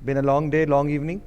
Been a long day, long evening.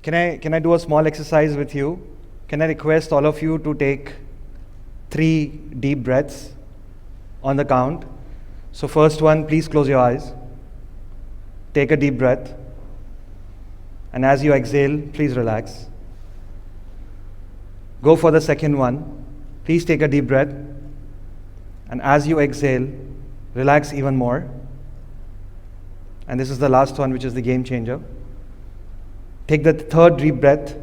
Can I do a small exercise with you? Can I request all of you to take 3 deep breaths on the count? So first one, please close your eyes. Take a deep breath. And as you exhale, please relax. Go for the second one. Please take a deep breath. And as you exhale, relax even more. And this is the last one, which is the game changer. Take the third deep breath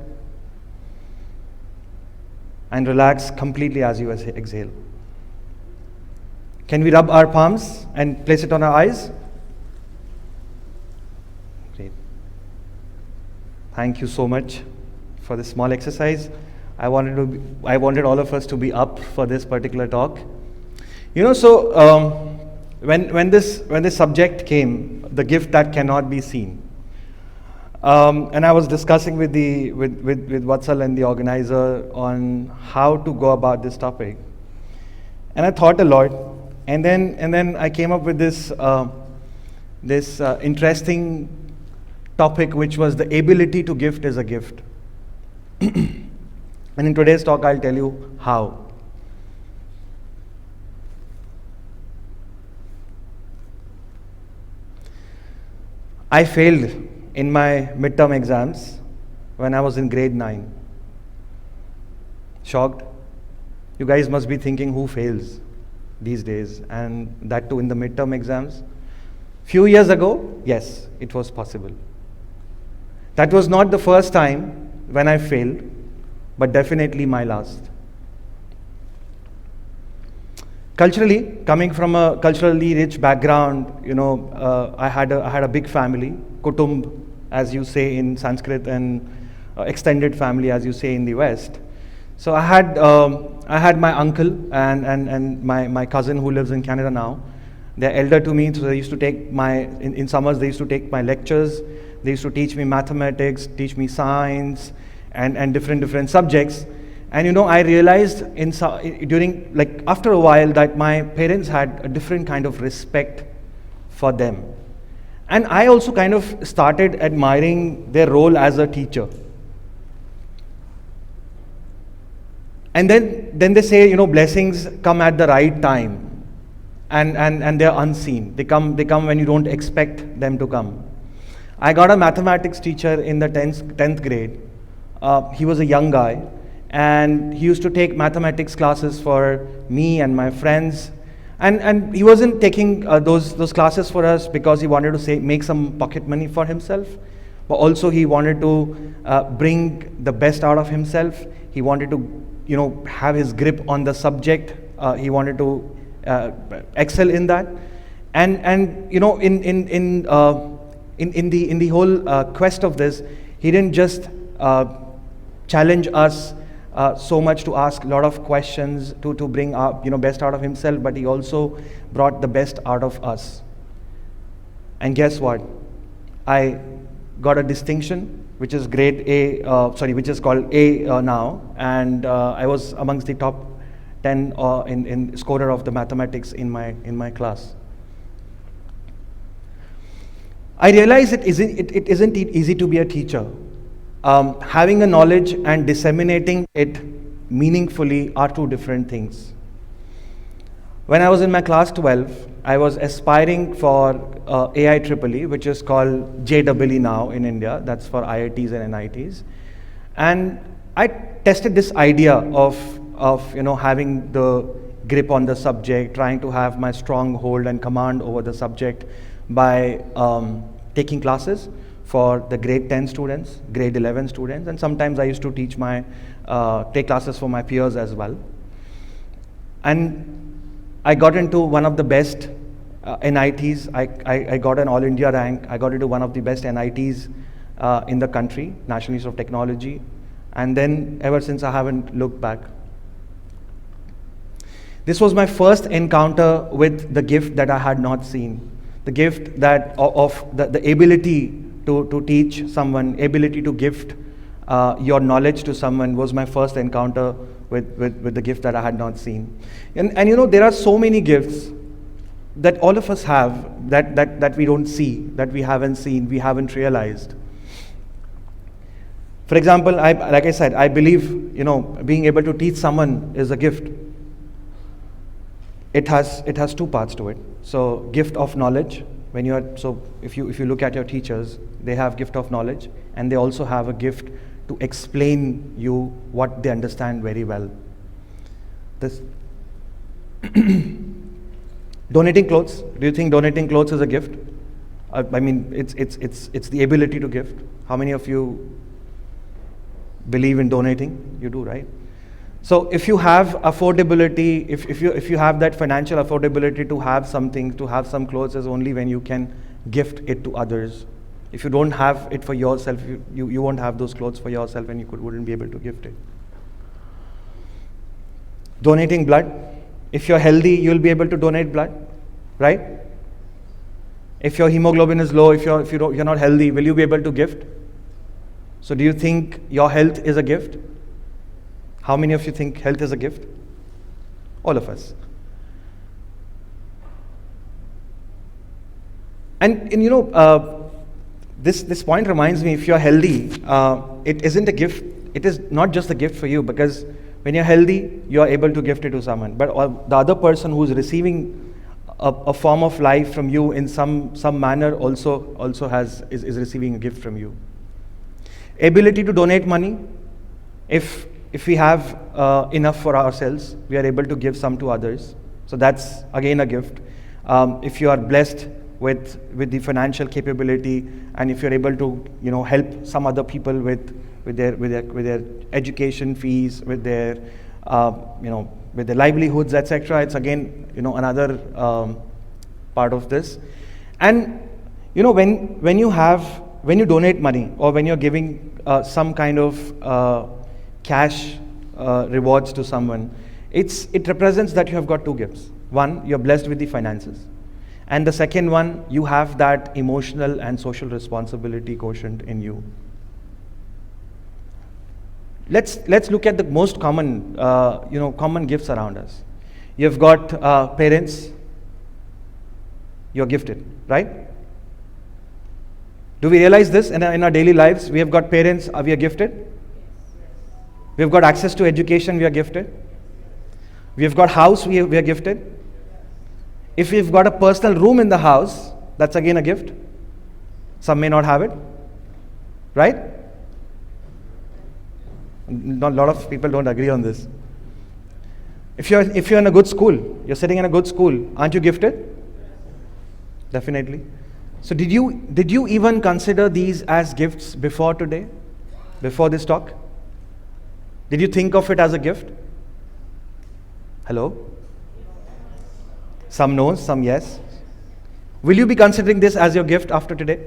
and relax completely as you exhale. Can we rub our palms and place it on our eyes? Great. Thank you so much for this small exercise. I wanted all of us to be up for this particular talk. When this subject came, the gift that cannot be seen, and I was discussing with Vatsal and the organizer on how to go about this topic, and I thought a lot, and then I came up with this interesting topic, which was the ability to gift is a gift. And in today's talk, I'll tell you how. I failed in my midterm exams when I was in grade 9. Shocked? You guys must be thinking, who fails these days? And that too in the midterm exams. Few years ago, yes, it was possible. That was not the first time when I failed, but definitely my last. Culturally, coming from a culturally rich background, I had a big family, kutumb, as you say in Sanskrit, and extended family, as you say in the West. So I had my uncle and my cousin who lives in Canada now. They're elder to me, so they used to take in summers they used to take my lectures. They used to teach me mathematics, teach me science, and different subjects. And I realized after a while that my parents had a different kind of respect for them. And I also kind of started admiring their role as a teacher. And then they say, blessings come at the right time, and they're unseen. They come when you don't expect them to come. I got a mathematics teacher in the 10th grade. He was a young guy. And he used to take mathematics classes for me and my friends, and he wasn't taking those classes for us because he wanted to make some pocket money for himself, but also he wanted to bring the best out of himself. He wanted to have his grip on the subject. He wanted to excel in that, and in the whole quest of this, he didn't just challenge us so much to ask a lot of questions to bring best out of himself, but he also brought the best out of us. And guess what? I got a distinction, which is grade A, which is called A now, and I was amongst the top 10 in scorer of the mathematics in my class. I realized it isn't easy to be a teacher. Having a knowledge and disseminating it meaningfully are two different things. When I was in my class 12, I was aspiring for AIEEE, which is called JEE now in India. That's for IITs and NITs. And I tested this idea of having the grip on the subject, trying to have my strong hold and command over the subject by taking classes for the grade 10 students, grade 11 students, and sometimes I used to take classes for my peers as well. And I got into one of the best NITs. I got an All India rank. I got into one of the best NITs in the country, National Institute of Technology. And then ever since, I haven't looked back. This was my first encounter with the gift that I had not seen. The gift that of the ability to teach someone, ability to gift your knowledge to someone was my first encounter with the gift that I had not seen. And there are so many gifts that all of us have, that we don't see, that we haven't seen, we haven't realized. For example, like I said, I believe, being able to teach someone is a gift. It has two parts to it. So gift of knowledge, if you look at your teachers, they have gift of knowledge, and they also have a gift to explain you what they understand very well. This donating clothes. Do you think donating clothes is a gift? I mean, it's the ability to gift. How many of you believe in donating? You do, right? So if you have affordability, if you have that financial affordability to have something, to have some clothes, is only when you can gift it to others. If you don't have it for yourself, you won't have those clothes for yourself, and you wouldn't be able to gift it. Donating blood. If you're healthy, you'll be able to donate blood, right? If your hemoglobin is low, if you're not healthy, will you be able to gift? So do you think your health is a gift? How many of you think health is a gift? All of us. And this point reminds me, if you're healthy, it isn't a gift. It is not just a gift for you, because when you're healthy, you're able to gift it to someone. But the other person who's receiving a form of life from you in some manner also is receiving a gift from you. Ability to donate money. If we have enough for ourselves, we are able to give some to others. So that's again a gift. If you are blessed with the financial capability, and if you're able to help some other people with their education fees, with their livelihoods, etc., it's again another part of this. And when you donate money, or when you're giving some kind of cash rewards to someone, it represents that you have got two gifts. One, you're blessed with the finances, and the second one, you have that emotional and social responsibility quotient in you. Let's look at the most common common gifts around us. You've got parents. You're gifted, right? Do we realize this in our daily lives? We have got parents. We are gifted. We've got access to education. We are gifted. We've got house. We are gifted. If we've got a personal room in the house, that's again a gift. Some may not have it, right? A lot of people don't agree on this. If you're in a good school, you're sitting in a good school, aren't you gifted? Definitely. So did you even consider these as gifts before today? Before this talk? Did you think of it as a gift? Hello? Some no, some yes. Will you be considering this as your gift after today?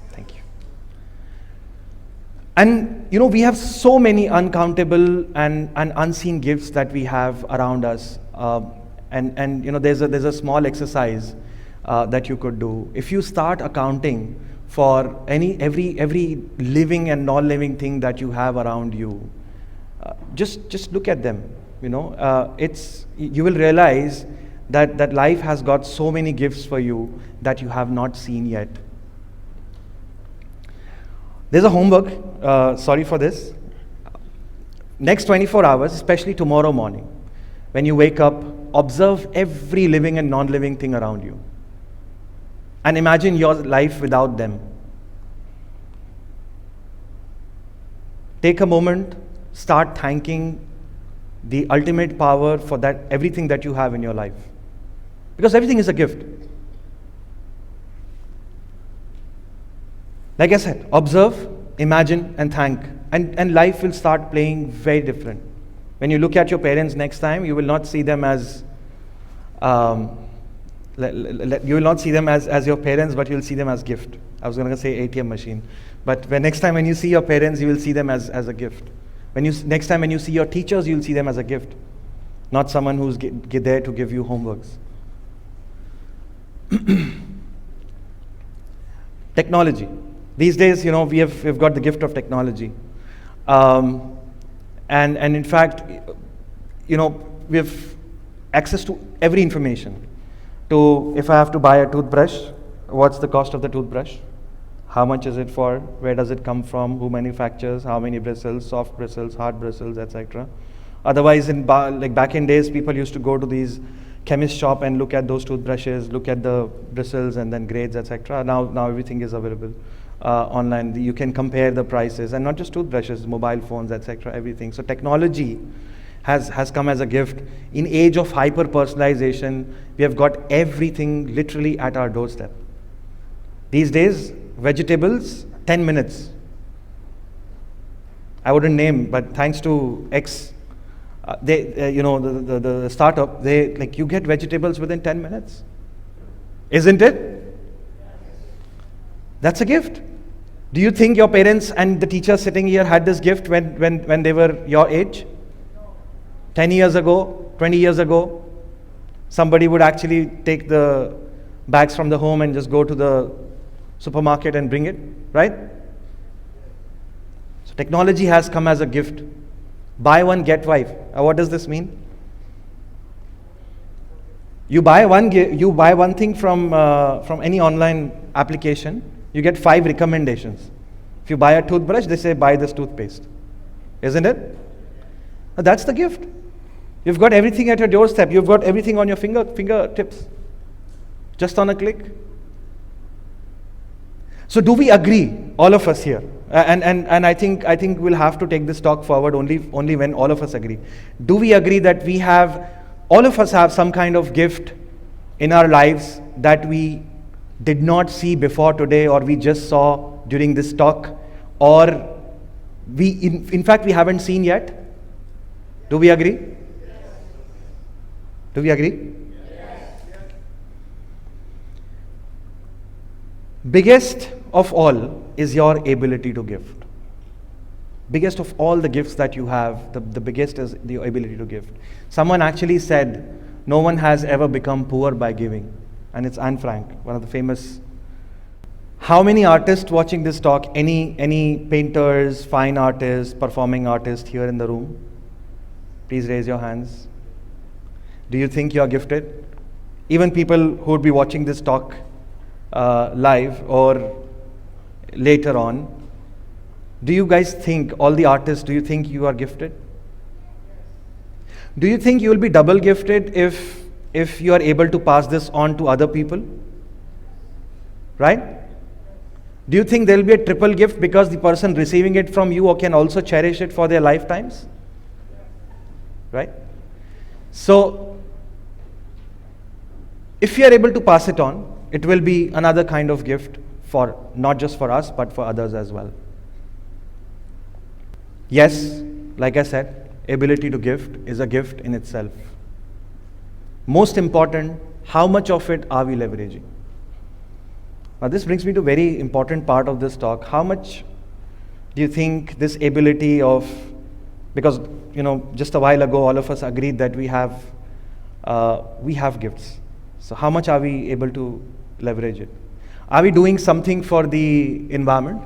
Thank you. And we have so many uncountable and unseen gifts that we have around us. And there's a small exercise that you could do. If you start accounting for every living and non-living thing that you have around you, just look at them. You will realize that life has got so many gifts for you that you have not seen yet. There's a homework, sorry for this. Next 24 hours, especially tomorrow morning, when you wake up, observe every living and non-living thing around you. And imagine your life without them. Take a moment, start thanking the ultimate power for that everything that you have in your life. Because everything is a gift. Like I said, observe, imagine, and thank. And life will start playing very different. When you look at your parents next time, you will not see them as you will not see them as your parents, but you'll see them as gift. I was going to say ATM machine. But next time when you see your parents, you will see them as a gift. Next time when you see your teachers, you'll see them as a gift. Not someone who's there to give you homeworks. Technology. These days, we've got the gift of technology. And in fact, we have access to every information. to, if I have to buy a toothbrush, what's the cost of the toothbrush? How much is it for? Where does it come from? Who manufactures? How many bristles? Soft bristles, hard bristles, etc. Otherwise, like back in days, people used to go to these chemist shop and look at those toothbrushes, look at the bristles and then grades, etc. Now everything is available online. You can compare the prices, and not just toothbrushes, mobile phones, etc. Everything. So technology has come as a gift. In age of hyper personalization, we have got everything literally at our doorstep. These days, vegetables, 10 minutes. I wouldn't name, but thanks to X, the startup, you get vegetables within 10 minutes. Isn't it? That's a gift. Do you think your parents and the teachers sitting here had this gift when they were your age? 10 years ago, 20 years ago, somebody would actually take the bags from the home and just go to the supermarket and bring it, right? So technology has come as a gift. Buy one, get five. What does this mean? You buy one thing from any online application, you get 5 recommendations. If you buy a toothbrush, they say buy this toothpaste. Isn't it? That's the gift. You've got everything at your doorstep. You've got everything on your fingertips. Just on a click. So do we agree, all of us here? And I think we'll have to take this talk forward only when all of us agree. Do we agree that all of us have some kind of gift in our lives that we did not see before today, or we just saw during this talk, or in fact we haven't seen yet? Do we agree? Do we agree? Biggest of all is your ability to give. Biggest of all the gifts that you have, the biggest is the ability to give. Someone actually said, no one has ever become poor by giving. And it's Anne Frank, one of the famous. How many artists watching this talk, any painters, fine artists, performing artists here in the room? Please raise your hands. Do you think you are gifted? Even people who would be watching this talk live or later on, do you guys think, all the artists, do you think you are gifted? Do you think you will be double gifted if you are able to pass this on to other people? Right? Do you think there will be a triple gift because the person receiving it from you can also cherish it for their lifetimes? Right? So, if you are able to pass it on, it will be another kind of gift for not just for us, but for others as well. Yes, like I said, ability to gift is a gift in itself. Most important, how much of it are we leveraging? Now this brings me to a very important part of this talk. How much do you think this ability of, because just a while ago all of us agreed that we have gifts. So how much are we able to leverage it? Are we doing something for the environment?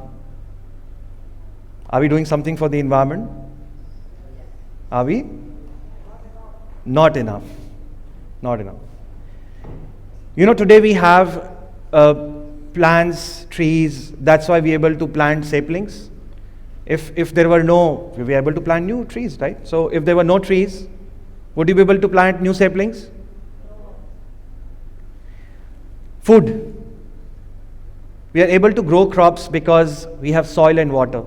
Are we doing something for the environment? Are we? Not enough. Not enough. Today we have plants, trees. That's why we're able to plant saplings. If there were no, we were able to plant new trees, right? So if there were no trees, would you be able to plant new saplings? Food. We are able to grow crops because we have soil and water.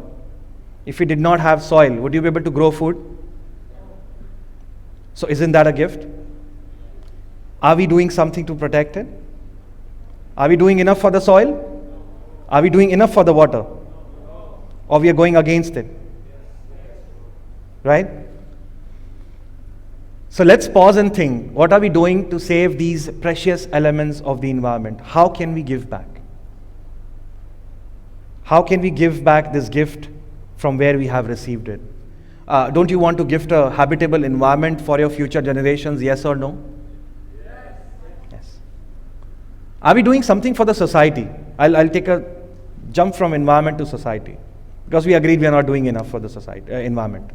If we did not have soil, would you be able to grow food? So isn't that a gift? Are we doing something to protect it? Are we doing enough for the soil? Are we doing enough for the water? Or we are going against it? Right? So let's pause and think, what are we doing to save these precious elements of the environment? How can we give back? How can we give back this gift from where we have received it? Don't you want to gift a habitable environment for your future generations, yes or no? Yes. Are we doing something for the society? I'll take a jump from environment to society, because we agreed we are not doing enough for the society, environment.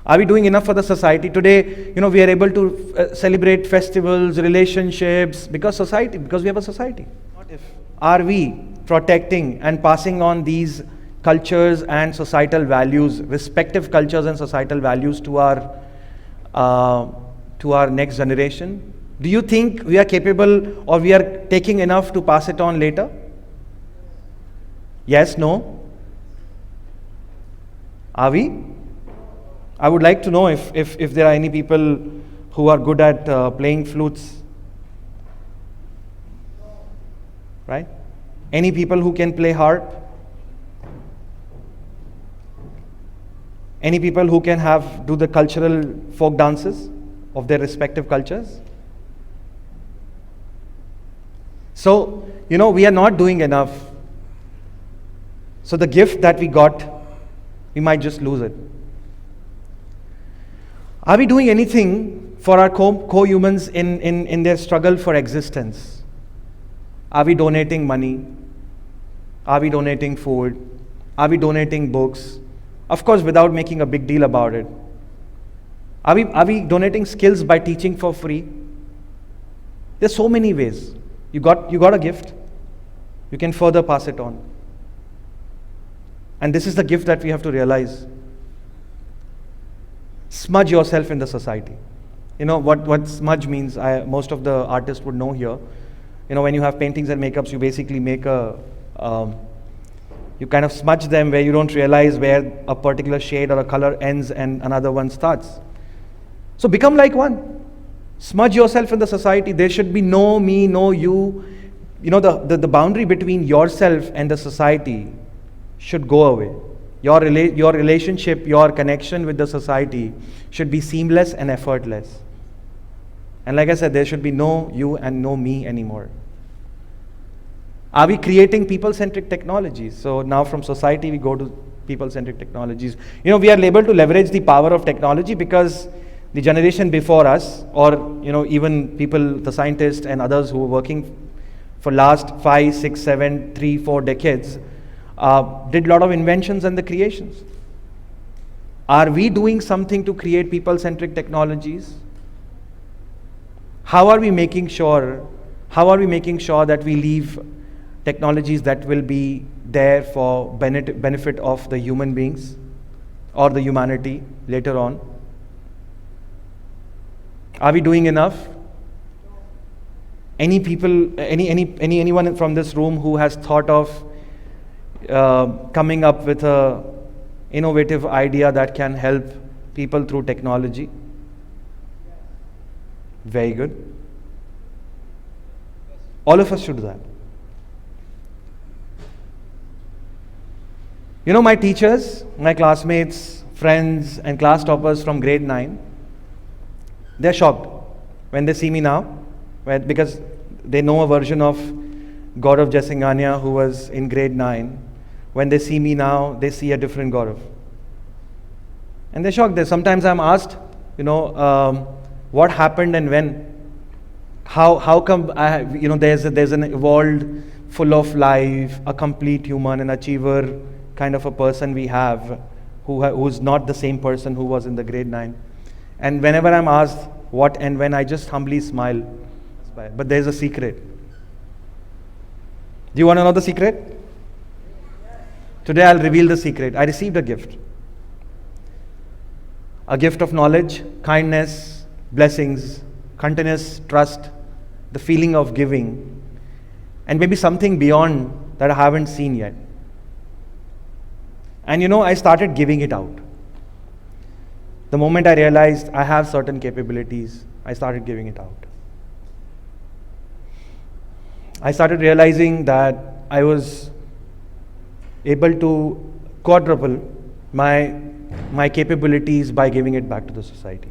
Are we doing enough for the society? Today, we are able to celebrate festivals, relationships, because we have a society. Not if. Are we protecting and passing on these cultures and societal values, respective cultures and societal values to our next generation? Do you think we are capable or we are taking enough to pass it on later? Yes, no? Are we? I would like to know if there are any people who are good at playing flutes. Right? Any people who can play harp? Any people who can do the cultural folk dances of their respective cultures? So, we are not doing enough. So the gift that we got, we might just lose it. Are we doing anything for our co-humans in their struggle for existence? Are we donating money? Are we donating food? Are we donating books? Of course, without making a big deal about it. Are we donating skills by teaching for free? There's so many ways. You got a gift. You can further pass it on. And this is the gift that we have to realize. Smudge yourself in the society. What smudge means, most of the artists would know here. When you have paintings and makeups, you basically make you kind of smudge them where you don't realize where a particular shade or a color ends and another one starts. So become like one. Smudge yourself in the society. There should be no me, no you. The boundary between yourself and the society should go away. Your relationship, your connection with the society should be seamless and effortless. And like I said, there should be no you and no me anymore. Are we creating people-centric technologies? So now from society we go to people-centric technologies. We are able to leverage the power of technology because the generation before us, or even people, the scientists and others who were working for last 5, 6, 7, 3, 4 decades, did a lot of inventions and the creations. Are we doing something to create people-centric technologies? How are we making sure that we leave technologies that will be there for benefit of the human beings or the humanity later on? Are we doing enough? Anyone from this room who has thought of coming up with a innovative idea that can help people through technology? Very good. All of us should do that. My teachers, my classmates, friends and class toppers from grade 9, they're shocked when they see me now, because they know a version of Gauravs Jaisinghania who was in grade 9. When they see me now, they see a different Gaurav. And they're shocked. Sometimes I'm asked, what happened and when? How come there's an evolved, full of life, a complete human, an achiever kind of a person we have, who's not the same person who was in the grade 9. And whenever I'm asked what and when, I just humbly smile. But there's a secret. Do you want to know the secret? Today I'll reveal the secret. I received a gift. A gift of knowledge, kindness, blessings, continuous trust, the feeling of giving, and maybe something beyond that I haven't seen yet. And I started giving it out. The moment I realized I have certain capabilities, I started giving it out. I started realizing that I was able to quadruple my capabilities by giving it back to the society.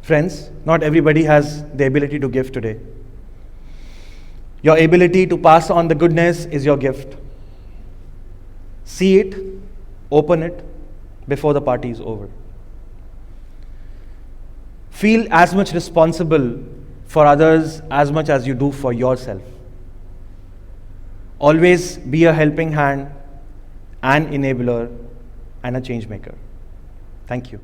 Friends, not everybody has the ability to give today. Your ability to pass on the goodness is your gift. See it, open it before the party is over. Feel as much responsible for others as much as you do for yourself. Always be a helping hand, an enabler, and a change maker. Thank you.